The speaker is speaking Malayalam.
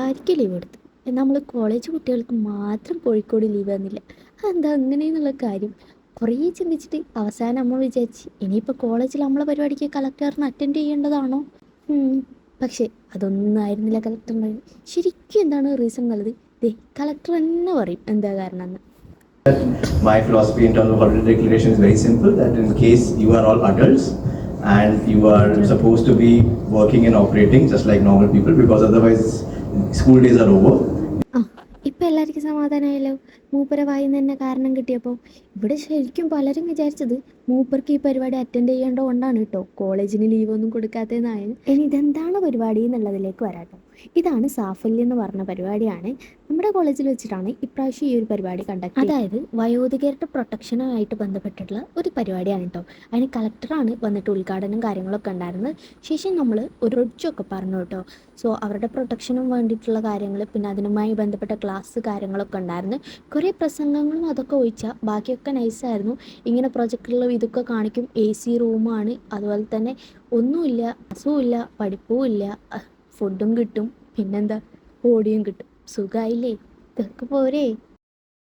എല്ലാവർക്കും ലീവ് എടുത്തു. നമ്മൾ കോളേജ് കുട്ടികൾക്ക് മാത്രം കോഴിക്കോട് ലീവ് തന്നില്ല. അതെന്താ അങ്ങനെയെന്നുള്ള കാര്യം കുറേ ചിന്തിച്ചിട്ട് അവസാനം അമ്മ വിചാരിച്ച് ഇനിയിപ്പോൾ കോളേജിൽ നമ്മളെ പരിപാടിക്ക് കളക്ടറിന് അറ്റൻഡ് ചെയ്യേണ്ടതാണോ. പക്ഷേ അതൊന്നും ആയിരുന്നില്ല കളക്ടറിന്. ശരിക്കും എന്താണ് റീസൺ എന്നുള്ളത് കളക്ടർ തന്നെ പറയും എന്താ കാരണം എന്ന്. My philosophy in terms of holiday declaration is very simple, that in case you are all adults and you are supposed to be working and operating just like normal people, because otherwise school days are over. ഇപ്പം എല്ലാവർക്കും സമാധാനമായല്ലോ. മൂപ്പരെ വായിന്ന് തന്നെ കാരണം കിട്ടിയപ്പോൾ. ഇവിടെ ശരിക്കും പലരും വിചാരിച്ചത് മൂപ്പർക്ക് ഈ പരിപാടി അറ്റൻഡ് ചെയ്യേണ്ട കൊണ്ടാണ് കേട്ടോ കോളേജിന് ലീവൊന്നും കൊടുക്കാത്തതെന്നാണ്. ഇനി ഇതെന്താണ് പരിപാടി എന്നുള്ളതിലേക്ക് വരാട്ടോ. ഇതാണ് സാഫല്യം എന്ന് പറഞ്ഞ പരിപാടിയാണ്. നമ്മുടെ കോളേജിൽ വെച്ചിട്ടാണ് ഇപ്രാവശ്യം ഈ ഒരു പരിപാടി കണ്ടക്ട്. അതായത് വയോധികരുടെ പ്രൊട്ടക്ഷനുമായിട്ട് ബന്ധപ്പെട്ടിട്ടുള്ള ഒരു പരിപാടിയാണ് കേട്ടോ. അതിന് കളക്ടറാണ് വന്നിട്ട് ഉദ്ഘാടനം കാര്യങ്ങളൊക്കെ ഉണ്ടായിരുന്നത്. ശേഷം നമ്മൾ ഒരു ഒച്ചൊക്കെ പറഞ്ഞു കേട്ടോ. സോ അവരുടെ പ്രൊട്ടക്ഷനും വേണ്ടിയിട്ടുള്ള കാര്യങ്ങൾ, പിന്നെ അതിനുമായി ബന്ധപ്പെട്ട ക്ലാസ് കാര്യങ്ങളൊക്കെ ഉണ്ടായിരുന്നു. കുറേ പ്രസംഗങ്ങളും അതൊക്കെ ഒഴിച്ചാൽ ബാക്കിയൊക്കെ നൈസായിരുന്നു. ഇങ്ങനെ പ്രൊജക്ടറിലും ഇതൊക്കെ കാണിക്കും. AC റൂമാണ്, അതുപോലെ തന്നെ ഒന്നുമില്ല, അസുഖമില്ല, പഠിപ്പുമില്ല, ഫുഡും കിട്ടും, പിന്നെന്താ ഓടിയും കിട്ടും. സുഖമായില്ലേ? ഇതൊക്കെ പോരേ.